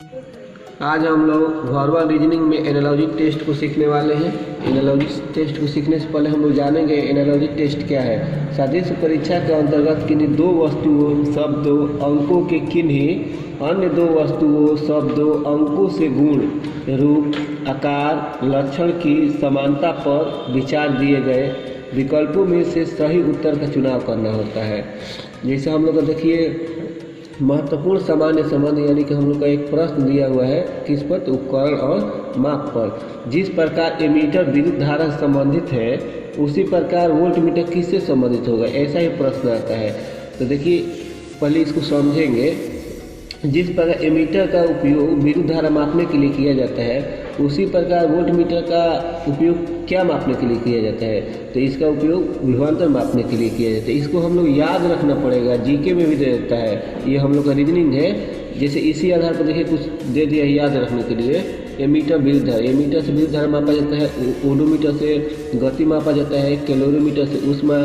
आज हम लोग वर्बल रीजनिंग में एनालॉजी टेस्ट को सीखने वाले हैं। एनालॉजी टेस्ट को सीखने से पहले हम लोग जानेंगे एनालॉजी टेस्ट क्या है। सदृश परीक्षा के अंतर्गत किन्हीं दो वस्तुओं, शब्दों, अंकों के किन्हीं अन्य दो वस्तुओं, शब्दों, अंकों से गुण, रूप, आकार, लक्षण की समानता पर विचार दिए गए विकल्पों में से सही उत्तर का चुनाव करना होता है। जैसे हम लोग को देखिए महत्वपूर्ण सामान्य संबंध, यानी कि हम लोग का एक प्रश्न दिया हुआ है किस पर, तो उपकरण और माप पर। जिस प्रकार एमीटर विद्युत धारा से संबंधित है उसी प्रकार वोल्टमीटर किससे संबंधित होगा, ऐसा ही प्रश्न आता है। तो देखिए पहले इसको समझेंगे। जिस प्रकार एमीटर का उपयोग विद्युत धारा मापने के लिए किया जाता है उसी प्रकार वोल्टमीटर का उपयोग क्या मापने के लिए किया जाता है, तो इसका उपयोग विभवांतर मापने के लिए किया जाता है। इसको हम लोग याद रखना पड़ेगा, जीके में भी दे देता है। ये हम लोग का रीजनिंग है। जैसे इसी आधार पर देखिए कुछ दे दिया है याद रखने के लिए। एमीटर विद्युत धारा, एमीटर से विद्युत धारा मापा जाता है, ओडोमीटर से गति मापा जाता है, कैलोरीमीटर से ऊष्मा,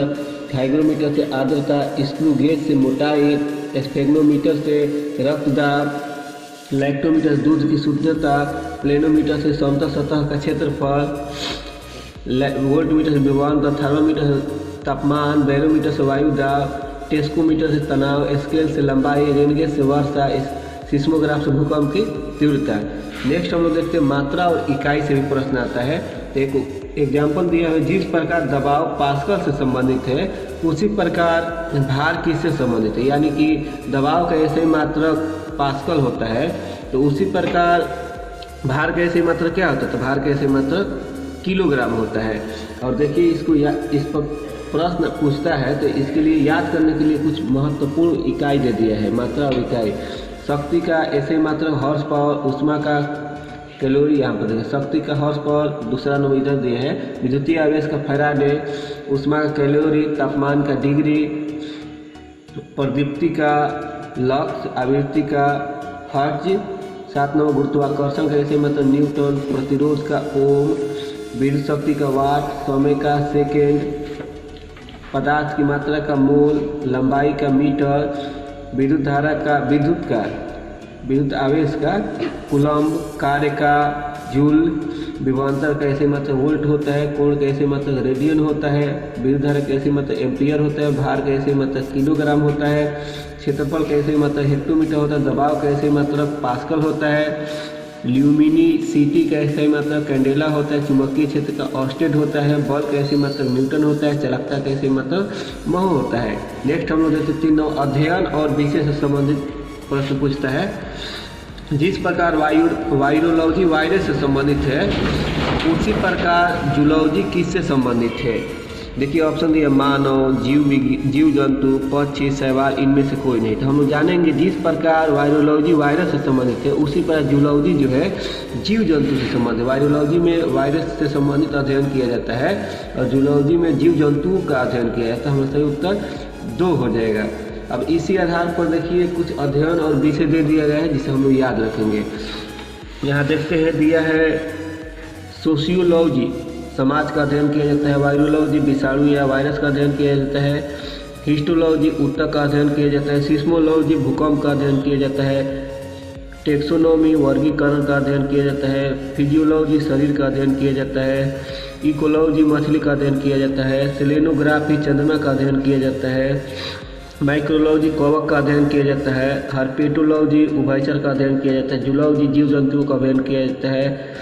हाइग्रोमीटर से आर्द्रता, स्क्रू गेज से मोटाई, स्फेग्नोमीटर से रक्तदाब, लैक्टोमीटर दूध की शुद्धता, प्लेनोमीटर से समतल सतह का क्षेत्रफल, वोल्टमीटर से विभवांतर, थर्मामीटर से तापमान, बैरोमीटर से वायु दाब, टेस्कोमीटर से तनाव, स्केल से लंबाई, रेनगेज से वर्षा, सिस्मोग्राफ से भूकंप की तीव्रता। नेक्स्ट हम लोग देखते हैं मात्रा और इकाई से भी प्रश्न आता है। तो एक एग्जाम्पल दिया है, जिस प्रकार दबाव पास्कल से संबंधित है उसी प्रकार भार किससे संबंधित है, यानी कि दबाव का ऐसे मात्रक पास्कल होता है तो उसी प्रकार भार का ऐसे मात्रक क्या होता है, तो भार का ऐसे मात्रक किलोग्राम होता है। और देखिए इसको इस पर प्रश्न पूछता है तो इसके लिए याद करने के लिए कुछ महत्वपूर्ण इकाई दे दिया है, मात्रा और इकाई। शक्ति का ऐसे मात्रक हॉर्स पावर, ऊष्मा का कैलोरी, यहाँ पर देखिए शक्ति का हॉर्स पावर, दूसरा नंबर इधर दिए हैं, विद्युतीय आवेश का फैराडे, ऊष्मा का कैलोरी, तापमान का डिग्री, प्रदीप्ति का लक्स, आवृत्ति का हर्ट्ज, 7 नंबर गुरुत्वाकर्षण का ऐसे मतलब न्यूटन, प्रतिरोध का ओम, विद्युत शक्ति का वाट, समय का सेकेंड, पदार्थ की मात्रा का मोल, लंबाई का मीटर, विद्युत धारा का विद्युत आवेश का कूलम्ब, कार्य का जूल, विभवांतर का ऐसे मतलब वोल्ट होता है, कोण का ऐसे मतलब रेडियन होता है, विद्युत धारा का ऐसे मतलब एम्पियर होता है, भार का ऐसे मतलब किलोग्राम होता है, क्षेत्रफल का ऐसे मतलब हेक्टोमीटर होता है, दबाव का ऐसे मतलब पास्कल होता है, ल्यूमिनिसिटी का ऐसे मतलब कैंडेला होता है, चुंबकीय क्षेत्र का ऑस्टेड होता है, बल का ऐसे मतलब न्यूटन होता है, चालकता का ऐसे मतलब महो होता है। नेक्स्ट हम लोग देखते 3 अध्ययन और विषय से संबंधित प्रश्न पूछता है। जिस प्रकार वायरोलॉजी वायरस से संबंधित है उसी प्रकार जूलॉजी किससे संबंधित है। देखिए ऑप्शन दिया मानव, जीव जंतु, पक्षी, शैवाल, इनमें से कोई नहीं। तो हम लोग जानेंगे जिस प्रकार वायरोलॉजी वायरस से संबंधित है उसी प्रकार जूलॉजी जो है जीव जंतु से संबंधित। वायरोलॉजी में वायरस से संबंधित अध्ययन किया जाता है और जूलॉजी में जीव जंतुओं का अध्ययन किया जाता है। हमारा सही उत्तर 2 हो जाएगा। अब इसी आधार पर देखिए कुछ अध्ययन और विषय दे दिया गया है जिसे हम लोग याद रखेंगे। यहाँ देखते हैं दिया है सोशियोलॉजी, समाज का अध्ययन किया जाता है। वायरोलॉजी विषाणु या वायरस का अध्ययन किया जाता है। हिस्टोलॉजी ऊतक का अध्ययन किया जाता है। सिस्मोलॉजी भूकंप का अध्ययन किया जाता है। टेक्सोनोमी वर्गीकरण का अध्ययन किया जाता है। फिजियोलॉजी शरीर का अध्ययन किया जाता है। इकोलॉजी मछली का अध्ययन किया जाता है। सेलेनोग्राफी चंद्रमा का अध्ययन किया जाता है। माइक्रोलॉजी कवक का अध्ययन किया जाता है। हर्पेटोलॉजी उभयचर का अध्ययन किया जाता है। जूलॉजी जीव जंतुओं का अध्ययन किया जाता है।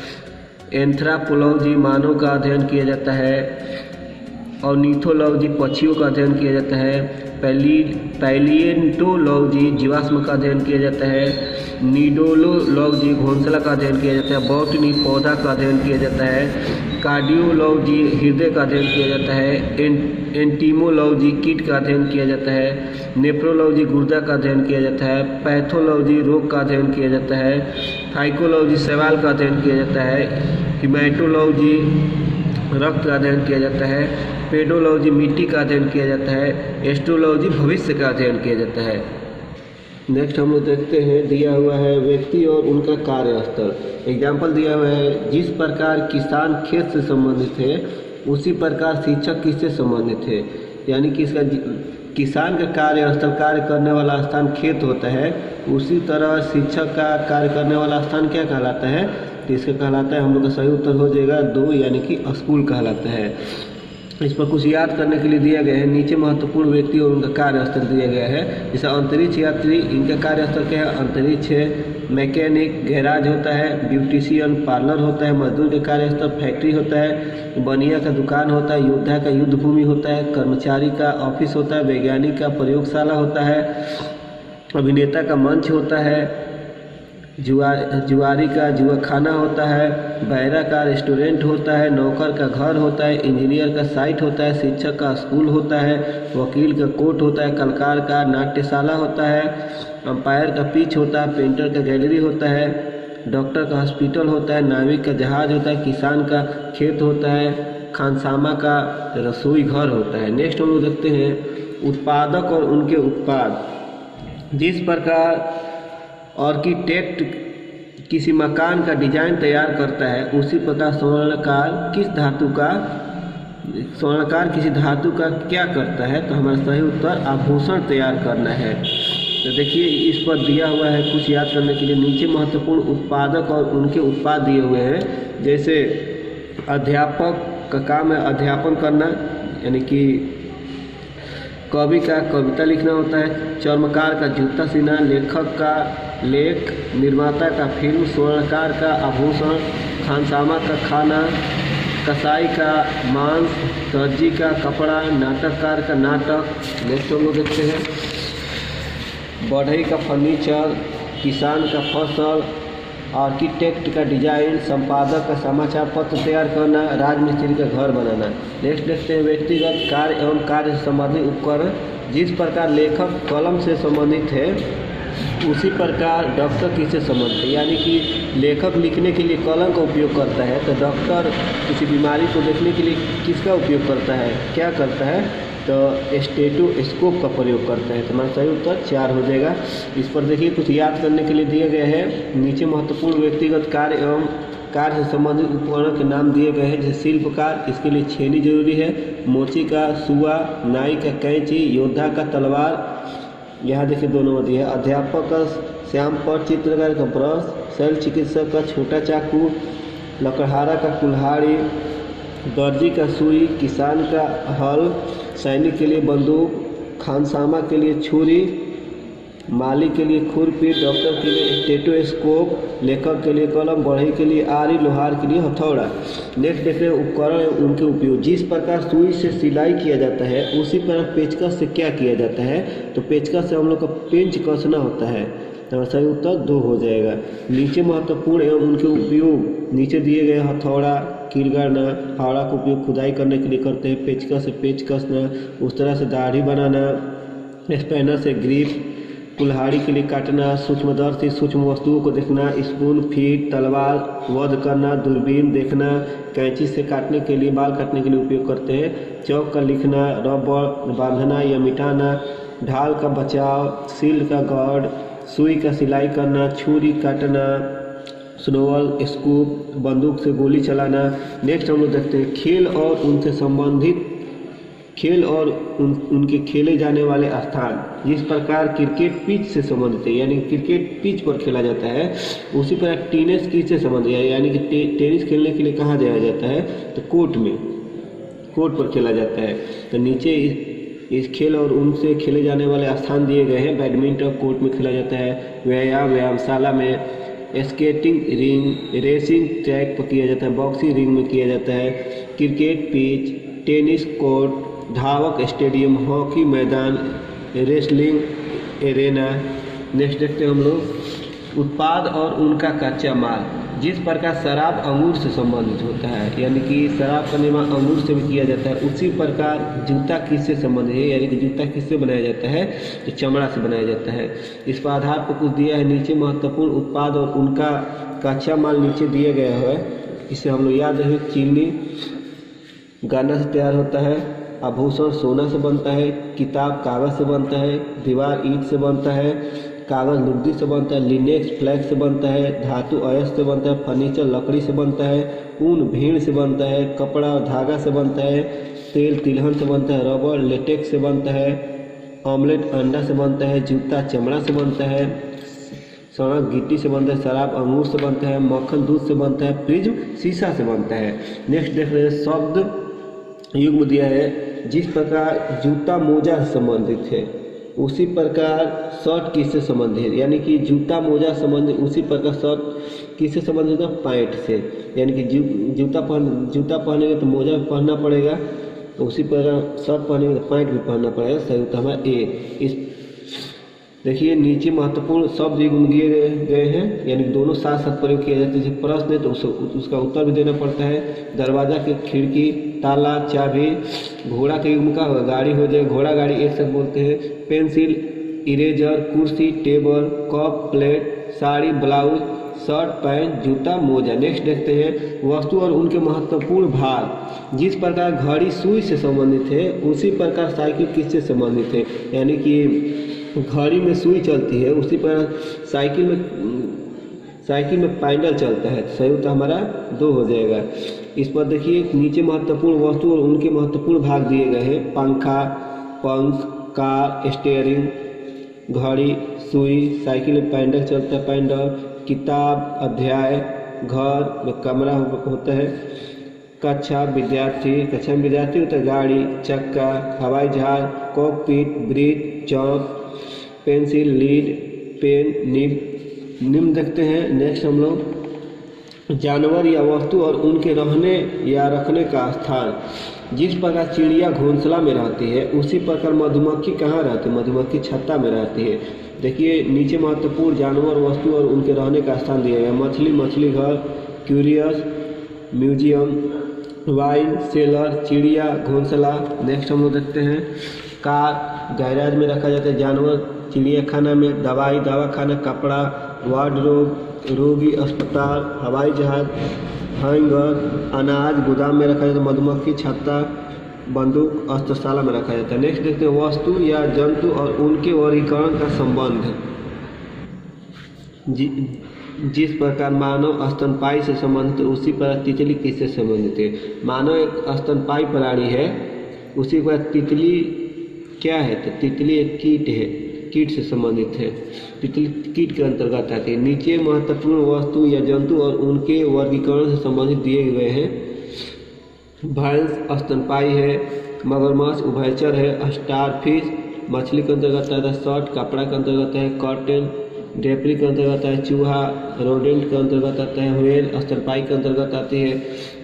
एंथ्रोपोलॉजी मानव का अध्ययन किया जाता है। ऑर्निथोलॉजी पक्षियों का अध्ययन किया जाता है। पैलिएंटोलॉजी जीवाश्म का अध्ययन किया जाता है। नीडोलॉजी घोंसला का अध्ययन किया जाता है। बॉटनी पौधा का अध्ययन किया जाता है। कार्डियोलॉजी हृदय का अध्ययन किया जाता है। एंटीमोलॉजी कीट का अध्ययन किया जाता है। नेफ्रोलॉजी गुर्दा का अध्ययन किया जाता है। पैथोलॉजी रोग का अध्ययन किया जाता है। फाइकोलॉजी शैवाल का अध्ययन किया जाता है। हिमेटोलॉजी रक्त का अध्ययन किया जाता है। पेडोलॉजी मिट्टी का अध्ययन किया जाता है। एस्ट्रोलॉजी भविष्य का अध्ययन किया जाता है। नेक्स्ट हम लोग देखते हैं दिया हुआ है व्यक्ति और उनका कार्यस्थल। एग्जाम्पल दिया हुआ है, जिस प्रकार किसान खेत से संबंधित है उसी प्रकार शिक्षक किससे संबंधित है, यानी कि इसका किसान का कार्यस्थल कार्य करने वाला स्थान खेत होता है, उसी तरह शिक्षक का कार्य करने वाला स्थान क्या कहलाता है? तो इसका कहलाता है, हम लोग का सही उत्तर हो जाएगा 2 यानी कि स्कूल कहलाता है। इस पर कुछ याद करने के लिए दिया गया है। नीचे महत्वपूर्ण व्यक्ति और उनका कार्यस्थल दिया गया है। जैसे अंतरिक्ष यात्री, इनका कार्यस्थल क्या है? अंतरिक्ष है। मैकेनिक गैराज होता है। ब्यूटिशियन पार्लर होता है। मजदूर का कार्यस्थल फैक्ट्री होता है। बनिया का दुकान होता है। योद्धा का युद्ध भूमि होता है। कर्मचारी का ऑफिस होता है। वैज्ञानिक का प्रयोगशाला होता है। अभिनेता का मंच होता है। जुआरी का जुआखाना होता है। बैरा का रेस्टोरेंट होता है। नौकर का घर होता है। इंजीनियर का साइट होता है। शिक्षक का स्कूल होता है। वकील का कोर्ट होता है। कलाकार का नाट्यशाला होता है। अंपायर का पिच होता है। पेंटर का गैलरी होता है। डॉक्टर का हॉस्पिटल होता है। नाविक का जहाज होता है। किसान का खेत होता है। खानसामा का रसोई घर होता है। नेक्स्ट हम लोग देखते हैं उत्पादक और उनके उत्पाद। जिस प्रकार आर्किटेक्ट किसी मकान का डिजाइन तैयार करता है, उसी प्रकार स्वर्णकार किसी धातु का क्या करता है? तो हमारा सही उत्तर आभूषण तैयार करना है। तो देखिए इस पर दिया हुआ है कुछ याद करने के लिए। नीचे महत्वपूर्ण उत्पादक और उनके उत्पाद दिए हुए हैं। जैसे अध्यापक का काम है अध्यापन करना, यानी कि कवि का कविता लिखना होता है। चर्मकार का जूता सीना। लेखक का लेख। निर्माता का फिल्म। स्वर्णकार का आभूषण। खानसामा का खाना। कसाई का मांस। दर्जी का कपड़ा। नाटककार का नाटक। नेक्स्ट हम लोग देखते हैं बढ़ई का फर्नीचर। किसान का फसल। आर्किटेक्ट का डिजाइन। संपादक का समाचार पत्र तैयार करना। राजमिस्त्री का घर बनाना। नेक्स्ट देखते हैं व्यक्तिगत कार्य एवं कार्य से संबंधित उपकरण। जिस प्रकार लेखक कलम से संबंधित है, उसी प्रकार डॉक्टर किससे संबंधित है? यानी कि लेखक लिखने के लिए कलम का उपयोग करता है, तो डॉक्टर किसी बीमारी को देखने के लिए किसका उपयोग करता है, क्या करता है? तो स्टेथोस्कोप का प्रयोग करता है। तो हमारा सही उत्तर 4 हो जाएगा। इस पर देखिए कुछ याद करने के लिए दिए गए हैं। नीचे महत्वपूर्ण व्यक्तिगत कार्य एवं कार्य से संबंधित उपकरण के नाम दिए गए हैं। जैसे शिल्पकार, इसके लिए छेनी जरूरी है। मोची का सुआ। नाई का कैंची। योद्धा का तलवार, यहाँ देखिए 2 नंबर दिया है। अध्यापक का श्यामपट्ट। चित्रकार का ब्रश। शल्य चिकित्सक का छोटा चाकू। लकड़हारा का कुल्हाड़ी। दर्जी का सुई। किसान का हल। सैनिक के लिए बंदूक। खानसामा के लिए छुरी। माली के लिए खुरपी। डॉक्टर के लिए स्टेथोस्कोप। लेखक के लिए कलम। बढ़ई के लिए आरी। लोहार के लिए हथौड़ा। नेक्स्ट देखते हैं उपकरण उनके उपयोग। जिस प्रकार सुई से सिलाई किया जाता है, उसी प्रकार पेचकस से क्या किया जाता है? तो पेचकस से हम लोग का पेंच कसना होता है। तो सही उत्तर 2 हो जाएगा। नीचे महत्वपूर्ण एवं उनके उपयोग नीचे दिए गए हथौड़ा, कील गाड़ना। फावड़ा का उपयोग खुदाई करने के लिए करते हैं। पेचकस से पेच कसना। उस तरह से दाढ़ी बनाना। स्पैनर से ग्रिप। कुल्हाड़ी के लिए काटना। सूक्ष्मदर्शी सूक्ष्म वस्तुओं को देखना। स्पून, फीट, तलवार वध करना। दूरबीन देखना। कैंची से काटने के लिए बाल काटने के लिए उपयोग करते हैं। चौक का लिखना। रबड़ बांधना या मिटाना। ढाल का बचाव। सील का गार्ड। सुई का सिलाई करना। छुरी काटना। Snowball scoop. बंदूक से गोली चलाना। नेक्स्ट हम लोग देखते हैं खेल और उनसे संबंधित खेल और उनके खेले जाने वाले स्थान। जिस प्रकार क्रिकेट पिच से संबंधित है, यानी क्रिकेट पिच पर खेला जाता है, उसी प्रकार टेनिस किससे संबंधित है? यानी कि टेनिस खेलने के लिए कहाँ जाया जाता है? तो कोर्ट पर खेला जाता है। तो नीचे इस खेल और उनसे खेले जाने वाले स्थान दिए गए हैं। बैडमिंटन कोर्ट में खेला जाता है। व्यायामशाला में। Skating ring. रेसिंग ट्रैक पर किया जाता है। बॉक्सिंग रिंग में किया जाता है। Cricket pitch. Tennis court. धावक स्टेडियम। हॉकी मैदान। Wrestling arena. नेक्स्ट देखते हैं हम लोग उत्पाद और उनका कच्चा माल। जिस प्रकार शराब अंगूर से संबंधित होता है, यानी कि शराब का निर्माण अंगूर से भी किया जाता है, उसी प्रकार जूता किससे संबंधित है? यानी कि जूता किससे बनाया जाता है? तो चमड़ा से बनाया जाता है। इस पर आधार पर कुछ दिया है। नीचे महत्वपूर्ण उत्पाद और उनका कच्चा माल नीचे दिए गया है। इसे हम लोग याद रखें। चीनी गाना से तैयार होता है। आभूषण सोना से बनता है। किताब कागज़ से बनता है। दीवार ईंट से बनता है। कागज़ लुगदी से बनता है। लिनेक्स फ्लैक्स से बनता है। धातु अयस्क से बनता है। फर्नीचर लकड़ी से बनता है। ऊन भेड़ से बनता है। कपड़ा धागा से बनता है। तेल तिलहन से बनता है। रबड़ लेटेक्स से बनता है। ऑमलेट अंडा से बनता है, जूता चमड़ा से बनता है, सड़क गिट्टी से बनता है, शराब अंगूर से बनता है, मक्खन दूध से बनता है, प्रिज्म शीशा से बनता है। नेक्स्ट देख रहे हैं शब्द युग्म दिया है। जिस प्रकार जूता मोजा से संबंधित है उसी प्रकार शर्ट किससे संबंधित है, यानी कि जूता मोजा संबंधित उसी प्रकार शर्ट किससे संबंधित है, पैंट से। यानी कि जूता पहनेंगे तो मोजा भी पहनना पड़ेगा, तो उसी प्रकार शर्ट पहनेंगे तो पैंट भी पहनना पड़ेगा। सही उत्तर हमारा ए। इस देखिए नीचे महत्वपूर्ण शब्द युग्म दिए गए हैं, यानी दोनों साथ साथ प्रयोग किया जाता है। जैसे प्रश्न है तो उसका उत्तर भी देना पड़ता है। दरवाजा की खिड़की, ताला, चाबी, घोड़ा के युग्म का होगा, गाड़ी हो जाए, घोड़ा गाड़ी एक साथ बोलते हैं। पेंसिल, इरेजर, कुर्सी, table, cup, plate, sari, blouse, shirt, pant, जूता, मोजा। नेक्स्ट देखते हैं वस्तु और उनके महत्वपूर्ण भाग। जिस प्रकार घड़ी सुई से संबंधित है उसी प्रकार साइकिल किससे संबंधित है, यानी कि घड़ी में सुई चलती है उसी प्रकार साइकिल में पैडल चलता है। सही उत्तर हमारा 2 हो जाएगा। इस पर देखिए नीचे महत्वपूर्ण वस्तु और उनके महत्वपूर्ण भाग दिए गए हैं। पंखा, पंख, कार, स्टीयरिंग, घड़ी, सुई, साइकिल में पैडल चलता है, पैडल, किताब, अध्याय, घर में कमरा होता है, कक्षा में विद्यार्थी होता है, गाड़ी, चक्का, हवाई जहाज, कॉकपिट, ब्रिज, चौक, पेंसिल, लीड, पेन, निम्न देखते हैं। नेक्स्ट हम लोग जानवर या वस्तु और उनके रहने या रखने का स्थान। जिस प्रकार चिड़िया घोंसला में रहती है उसी प्रकार मधुमक्खी कहाँ रहती है, मधुमक्खी छत्ता में रहती है। देखिए नीचे महत्वपूर्ण जानवर, वस्तु और उनके रहने का स्थान दिया गया। मछली घर, क्यूरियस, म्यूजियम, वाइन सेलर, चिड़िया घोंसला। नेक्स्ट हम लोग देखते हैं कार गैराज में रखा जाता है, जानवर चिड़ियाखाना में, दवाई दवाखाना, कपड़ा वार्डरोब, रोगी अस्पताल, हवाई जहाज हैंगर, अनाज गोदाम में रखा जाता है, मधुमक्खी छत्ता, बंदूक अस्त्रशाला में रखा जाता है। नेक्स्ट देखते हैं वस्तु या जंतु और उनके वर्गीकरण का संबंध। जिस प्रकार मानव स्तनपायी से संबंधित है उसी प्रकार तितली किससे संबंधित है। मानव एक स्तनपायी प्राणी है, उसी प्रकार तितली क्या है, तो तितली एक कीट है, कीट से संबंधित है, तितली कीट के अंतर्गत आती है। नीचे महत्वपूर्ण वस्तु या जंतु और उनके वर्गीकरण से संबंधित दिए गए हैं। भैंस स्तनपायी है, मगरमच्छ उभयचर है, स्टारफिश मछली के अंतर्गत आता है, शर्ट कपड़ा के अंतर्गत है, कॉटन ड्रेपरी के अंतर्गत है, चूहा रोडेंट के अंतर्गत आता है, व्हेल स्तनपायी के अंतर्गत आती है,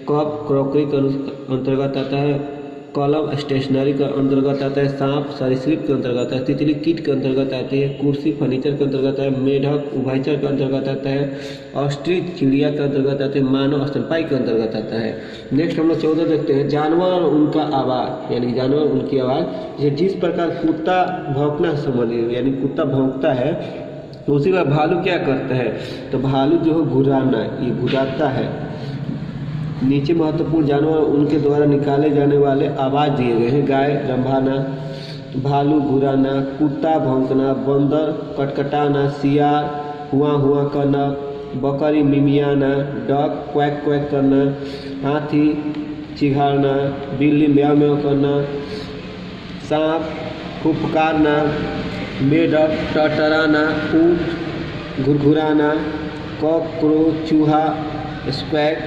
कप क्रॉकरी के अंतर्गत आता है, कलम स्टेशनरी के अंतर्गत आता है, सांप सरीसृप के अंतर्गत आता है, तितली कीट के अंतर्गत आती है, कुर्सी फर्नीचर के अंतर्गत है, मेढक उभयचर के अंतर्गत आता है, ऑस्ट्रिच चिड़िया के अंतर्गत आते हैं, मानव स्तनपायी के अंतर्गत आता है। नेक्स्ट हम लोग 14 देखते हैं जानवर और उनका आवाज़, यानी जानवर उनकी आवाज़। जिस प्रकार कुत्ता भौंकना से संबंधित, यानी कुत्ता भौंकता है उसी का भालू क्या करता है, तो भालू जो है घुराना, ये घुराता है। नीचे महत्वपूर्ण जानवर उनके द्वारा निकाले जाने वाले आवाज़ दिए गए हैं। गाय रंभाना, भालू घुराना, कुत्ता भौंकना, बंदर कटकटाना, सियार हुआ करना, बकरी मिमियाना, डक क्वैक क्वैक करना, हाथी चिघाड़ना, बिल्ली म्याऊ म्याऊ करना, सांप फुफकारना, मेढक टरटराना, ऊँट घुरघुराना, कॉकरोच चूहा स्क्वैक,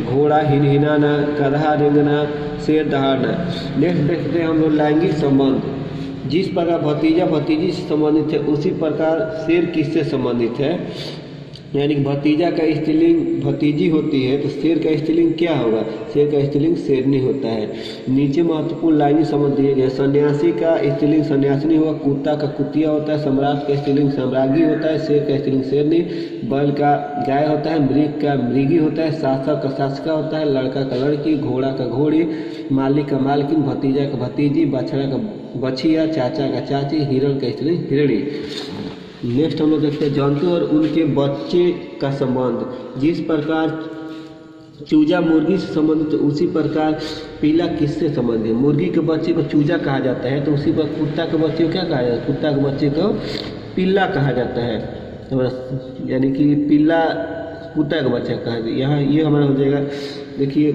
घोड़ा हिनहिनाना, गधा रेंगना, शेर दहाड़ना। नेक्स्ट देखते हैं हम लोग लैंगिक संबंध। जिस प्रकार भतीजा भतीजी से संबंधित है उसी प्रकार शेर किससे संबंधित है, यानी भतीजा का स्त्रीलिंग भतीजी होती है तो शेर का स्त्रीलिंग क्या होगा, शेर का स्त्रीलिंग शेरनी होता है। नीचे महत्वपूर्ण लाइनें समझ दिए गए। सन्यासी का स्त्रीलिंग सन्यासिनी होगा, कुत्ता का कुतिया होता है, सम्राट का स्त्रीलिंग सम्राज्ञी होता है, शेर का स्त्रीलिंग शेरनी, बैल का गाय होता है, मृग का मृगी होता है, शासक का शासिका होता है, लड़का का लड़की, घोड़ा का घोड़ी, मालिक का मालकिन, भतीजा का भतीजी, बछड़ा का बछिया, चाचा का चाची, हिरण का स्त्रीलिंग हिरणी। नेक्स्ट हम लोग देखते हैं जंतु और उनके बच्चे का संबंध। जिस प्रकार चूजा मुर्गी से संबंधित उसी प्रकार पीला किससे संबंधित है। मुर्गी के बच्चे को चूजा कहा जाता है तो उसी पर कुत्ता के बच्चे को क्या कहा जाता है, कुत्ता के बच्चे को पिल्ला कहा जाता है, यानी कि पिल्ला कुत्ता का बच्चा कहा जाता है। यहाँ ये हमारा हो जाएगा, देखिए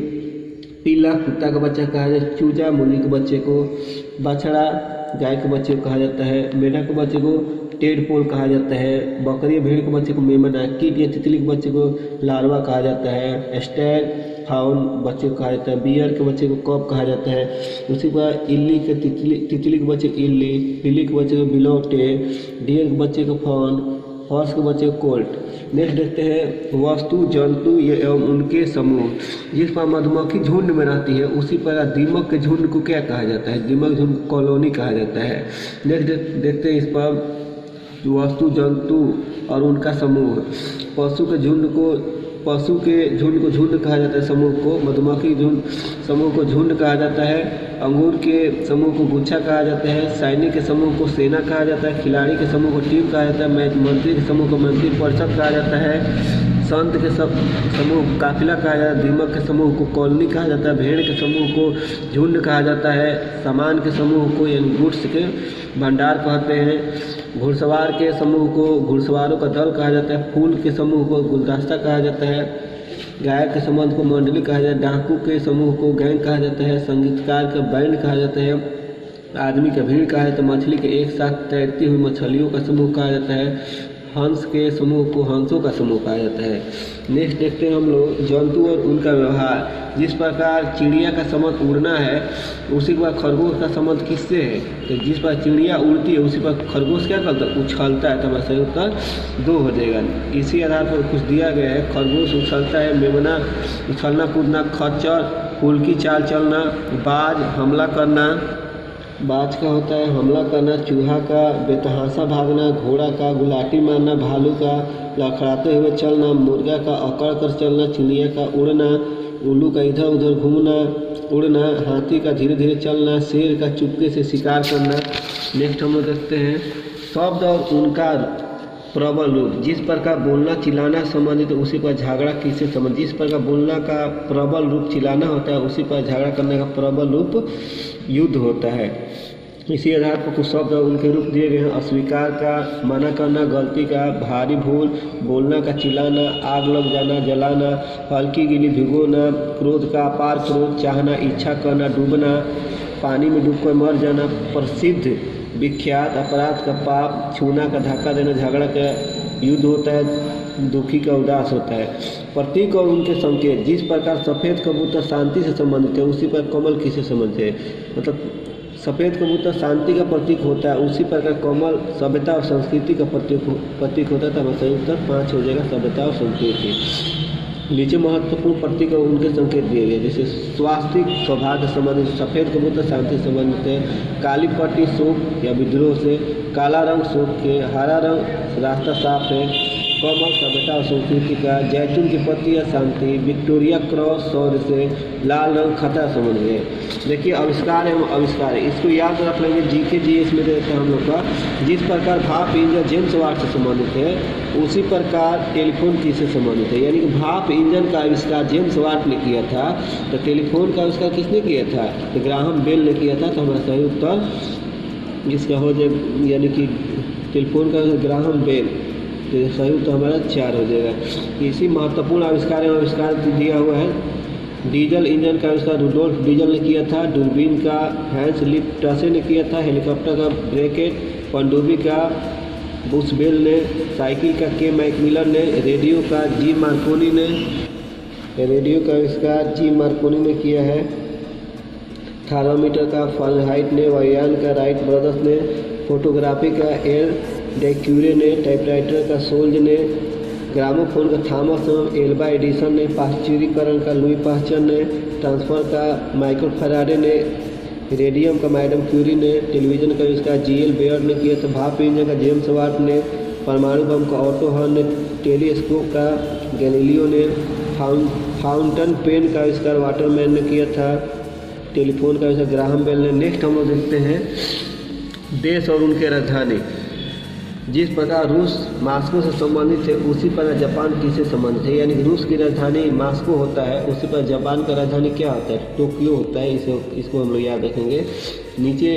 पिल्ला कुत्ता का बच्चा कहा जाए, चूजा मुर्गी के बच्चे को, बछड़ा गाय के बच्चे को कहा जाता है, मेढक के बच्चे को टेडपोल कहा जाता है, बकरी भेड़ के बच्चे को मेमना, कीट या तितली के बच्चे को लार्वा कहा जाता है, स्टैग फाउन बच्चे को कहा जाता है, बियर के बच्चे को कॉप कहा जाता है। उसी पर इल्ली के तितली के बच्चे को इल्ली, बिल्ली के बच्चे को बिलौटे, डियर के बच्चे को फाउन, हॉर्स के बच्चे को कोल्ट। नेक्स्ट देखते हैं वस्तु जंतु एवं उनके समूह। जिस पर मधुमक्खी झुंड में रहती है उसी पर दीमक के झुंड को क्या कहा जाता है? दीमक झुंड कॉलोनी कहा जाता है। नेक्स्ट देखते हैं इस पर वस्तु जंतु और उनका समूह। पशु के झुंड को झुंड कहा जाता है, समूह को। मधुमक्खी झुंड समूह को झुंड कहा जाता है। अंगूर के समूह को गुच्छा कहा जाता है। सैनिक के समूह को सेना कहा जाता है। खिलाड़ी के समूह को टीम कहा जाता है। मंत्री के समूह को मंत्री परिषद कहा जाता है। संत के समूह काफिला कहा जाता है। दीमक के समूह को कॉलोनी कहा जाता है। भेड़ के समूह को झुंड कहा जाता है। सामान के समूह को यानी गुड्स के भंडार कहते हैं। घुड़सवार के समूह को घुड़सवारों का दल कहा जाता है। फूल के समूह को गुलदस्ता कहा जाता है। गायक के समूह को मंडली कहा जाता है। डाकू के समूह को गैंग कहा जाता है। संगीतकार का बैंड कहा जाता है। आदमी का भीड़ कहा जाता है। मछली के एक साथ तैरती हुई मछलियों का समूह कहा जाता है। हंस के समूह को हंसों का समूह कहा जाता है। नेक्स्ट देखते हैं हम लोग जंतु और उनका व्यवहार। जिस प्रकार चिड़िया का संबंध उड़ना है उसी के बाद खरगोश का संबंध किससे है? तो जिस पर चिड़िया उड़ती है उसी पर खरगोश क्या करता है? उछलता है। तो हमारा सही उत्तर 2 हो जाएगा। इसी आधार पर कुछ दिया गया है। खरगोश उछलता है, मेमना उछलना कूदना, खच्चर फुल्की चाल चलना, बाज हमला करना, बाज का होता है हमला करना, चूहा का बेतहासा भागना, घोड़ा का गुलाटी मारना, भालू का लड़खड़ाते हुए चलना, मुर्गा का अकड़ कर चलना, चिड़िया का उड़ना, उल्लू का इधर उधर घूमना उड़ना, हाथी का धीरे धीरे चलना, शेर का चुपके से शिकार करना। नेक्स्ट हम लोग देखते हैं शब्द और उनका प्रबल रूप। जिस प्रकार बोलना चिल्लाना संबंधित उसी पर झगड़ा किससे संबंधित? जिस प्रकार बोलना का प्रबल रूप चिल्लाना होता है उसी पर झगड़ा करने का प्रबल रूप युद्ध होता है। इसी आधार पर कुछ शब्द और उनके रूप दिए गए हैं। अस्वीकार का मना करना, गलती का भारी भूल, बोलना का चिल्लाना, आग लग जाना जलाना, हल्की गीली भिगोना, क्रोध का अपार क्रोध, चाहना इच्छा करना, डूबना, पानी में डूबकर मर जाना, प्रसिद्ध विख्यात, अपराध का पाप, छूना का धक्का देना, झगड़ा का युद्ध होता है, दुखी का उदास होता है। प्रतीक और उनके संकेत। जिस प्रकार सफ़ेद कबूतर शांति से संबंधित है उसी पर कमल किससे संबंधित है? मतलब सफ़ेद कबूतर शांति का प्रतीक होता है उसी प्रकार कमल सभ्यता और संस्कृति का प्रतीक होता है। तो हमारा सही उत्तर 5 हो जाएगा, सभ्यता और संस्कृति। नीचे महत्वपूर्ण प्रतीक और उनके संकेत दिए गए जैसे स्वास्तिक सौभाग्य संबंधित, सफ़ेद कबूतर शांति संबंधित है, काली पट्टी शोक या विद्रोह से, काला रंग शोक के, हरा रंग रास्ता साफ है, कमल सभ्यता और संस्कृति का, जैतून की पत्ती या शांति, विक्टोरिया क्रॉस शौर्य से, लाल रंग खतरा संबंध है। देखिए आविष्कार एवं आविष्कार है, इसको याद रख लेंगे। जीके जीएस में देते हैं हम लोग का। जिस प्रकार भाप इंजन जेम्स वाट से संबंधित है उसी प्रकार टेलीफोन किससे संबंधित है? यानी कि भाप इंजन का आविष्कार जेम्स वाट ने किया था, तो टेलीफोन का आविष्कार किसने किया था? तो ग्राहम बेल ने किया था। तो हमारा सही उत्तर इसका हो जाए, यानी कि टेलीफोन का ग्राहम बेल, तो सही उत्तर हमारा 4 हो जाएगा। इसी महत्वपूर्ण आविष्कार एवं आविष्कार दिया हुआ है। डीजल इंजन का आविष्कार रुडोल्फ डीजल ने किया था। दूरबीन का हैंस लिप्टसे ने किया था। हेलीकॉप्टर का ब्रैकेट पनडुब्बी का बुशबेल ने, साइकिल का के मैकमिलन ने, रेडियो का जी मार्कोनी ने, रेडियो का आविष्कार जी मार्कोनी ने किया है। थर्मामीटर का फारेनहाइट ने, वायुयान का राइट ब्रदर्स ने, फोटोग्राफी का एल डेक्यूरे ने, टाइपराइटर का सोल्ज ने, ग्रामोफोन का थॉमस एल्वा एडिसन ने, पाश्चुरीकरण का लुई पाश्चर ने, ट्रांसफर का माइकल फैराडे ने, रेडियम का मैडम क्यूरी ने, टेलीविज़न का आविष्कार जीएल बेयर ने किया था। भाप इंजन का जेम्स वाट ने, परमाणु बम का ऑटो हर्न ने, टेलीस्कोप का गैलीलियो ने, फाउंटेन पेन का आविष्कार वाटरमैन ने किया था। टेलीफोन का आविष्कार ग्राहम बेल ने। नेक्स्ट हम लोग देखते हैं देश और उनके राजधानी। जिस प्रकार रूस मास्को से संबंधित है उसी प्रकार जापान किससे संबंधित है? यानी रूस की राजधानी मास्को होता है उसी पर जापान का राजधानी क्या होता है? टोक्यो होता है। इसको हम लोग याद रखेंगे। नीचे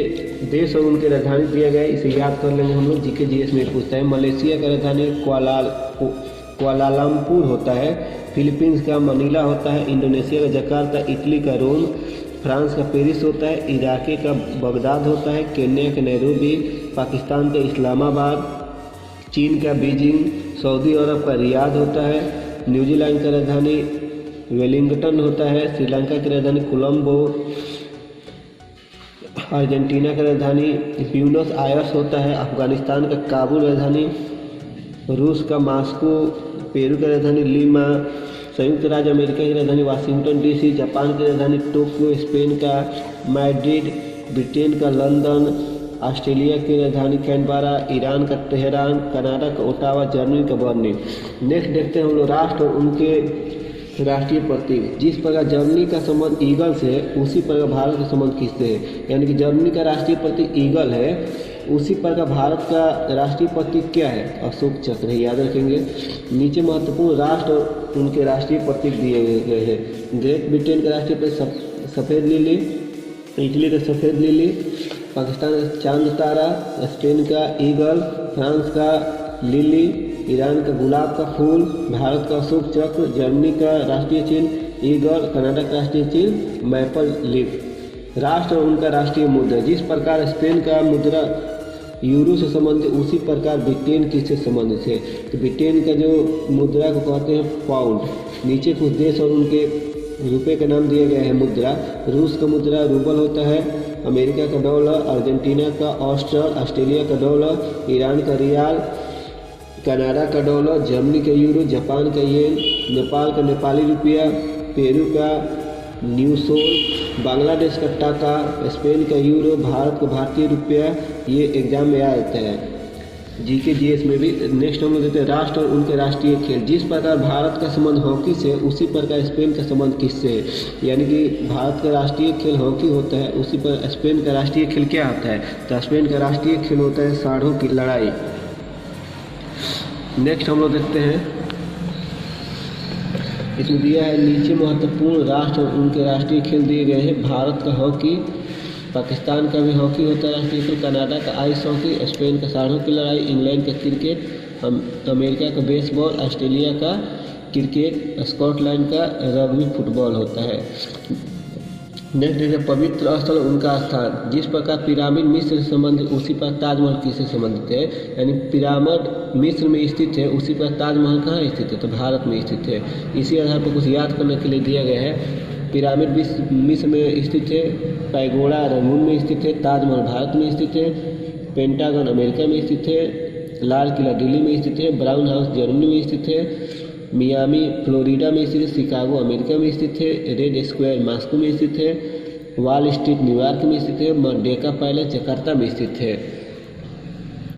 देश और उनके राजधानी दिया गया है, इसे याद कर लेंगे हम लोग। जीके जीएस में पूछता है। मलेशिया का राजधानी कुआलालंपुर होता है। फिलीपींस का मनीला होता है। इंडोनेशिया का जकार्ता, इटली का रोम, फ्रांस का पेरिस होता है, इराक का बगदाद होता है, केन्या का नैरोबी, पाकिस्तान का इस्लामाबाद, चीन का बीजिंग, सऊदी अरब का रियाद होता है, न्यूजीलैंड की राजधानी वेलिंगटन होता है, श्रीलंका की राजधानी कोलंबो, अर्जेंटीना की राजधानी ब्यूनस आयर्स होता है, अफगानिस्तान का काबुल राजधानी, रूस का मॉस्को, पेरू की राजधानी लीमा, संयुक्त राज्य अमेरिका की राजधानी वाशिंगटन डीसी, जापान की राजधानी टोक्यो, स्पेन का मैड्रिड, ब्रिटेन का लंदन, ऑस्ट्रेलिया की राजधानी कैनबरा, ईरान का तेहरान, कनाडा का ओटावा, जर्मनी का बर्लिन। नेक्स्ट देखते हैं हम लोग राष्ट्र और उनके राष्ट्रीय प्रतीक। जिस प्रकार जर्मनी का संबंध ईगल से है उसी प्रकार भारत का संबंध किससे है, यानी कि जर्मनी का राष्ट्रीय प्रतीक ईगल है, उसी प्रकार भारत का राष्ट्रीय प्रतीक क्या है, अशोक चक्र है, याद रखेंगे। नीचे महत्वपूर्ण राष्ट्र और उनके राष्ट्रीय प्रतीक दिए गए हैं। ग्रेट ब्रिटेन का राष्ट्रीय प्रतीक सफ़ेद लिली, इटली का सफ़ेद लिली, पाकिस्तान का चांद तारा, स्पेन का ईगल, फ्रांस का लिली, ईरान का गुलाब का फूल, भारत का अशोक चक्र, जर्मनी का राष्ट्रीय चिन्ह ईगल, कनाडा का राष्ट्रीय चिन्ह मैपल लीफ। राष्ट्र और उनका राष्ट्रीय मुद्रा। जिस प्रकार स्पेन का मुद्रा यूरो से संबंधित उसी प्रकार ब्रिटेन किससे संबंधित है, तो ब्रिटेन का जो मुद्रा को कहते हैं पाउंड। नीचे कुछ देश और उनके रुपये का नाम दिया गया है मुद्रा। रूस का मुद्रा रूबल होता है, अमेरिका का डॉलर, अर्जेंटीना का ऑस्टर, ऑस्ट्रेलिया का डॉलर, ईरान का रियाल, कनाडा का डॉलर, जर्मनी का यूरो, जापान का येन, नेपाल का नेपाली रुपया, पेरू का न्यूसोल, बांग्लादेश का टाका, स्पेन का यूरो, भारत का भारतीय रुपया। ये एग्जाम में आ जाता है, जीके जीएस में भी। नेक्स्ट हम लोग देखते हैं राष्ट्र और उनके राष्ट्रीय खेल। जिस प्रकार भारत का संबंध हॉकी से उसी प्रकार स्पेन का संबंध किससे है, यानी कि भारत का राष्ट्रीय खेल हॉकी होता है, उसी पर स्पेन का राष्ट्रीय खेल क्या होता है, तो स्पेन का राष्ट्रीय खेल होता है सांडों की लड़ाई। नेक्स्ट हम लोग देखते हैं, इसमें दिया है नीचे महत्वपूर्ण राष्ट्र और उनके राष्ट्रीय खेल दिए गए हैं। भारत का हॉकी, पाकिस्तान का भी हॉकी होता है राष्ट्रीय खेल, कनाडा का आइस हॉकी, स्पेन का सांडों की लड़ाई, इंग्लैंड का क्रिकेट, अमेरिका का बेसबॉल, ऑस्ट्रेलिया का क्रिकेट, स्कॉटलैंड का रग्बी फुटबॉल होता है। नेक्स्ट देखिए पवित्र स्थल उनका स्थान। जिस प्रकार पिरामिड मिस्र से संबंधित उसी पर ताजमहल किससे संबंधित है, यानी पिरामिड मिस्र में स्थित है, उसी पर ताजमहल कहाँ स्थित है, तो भारत में स्थित है। इसी आधार पर कुछ याद करने के लिए दिया गया है। पिरामिड मिस्र में स्थित है, पैगोडा रंगून में स्थित है, ताजमहल भारत में स्थित है, पेंटागन अमेरिका में स्थित है, लाल किला दिल्ली में स्थित है, ब्राउन हाउस जर्मनी में स्थित है, मियामी फ्लोरिडा में स्थित है, शिकागो अमेरिका में स्थित है, रेड स्क्वायर मॉस्को में स्थित है, वॉल स्ट्रीट न्यूयॉर्क में स्थित है, मर्डेका पैलेस जकार्ता में स्थित है।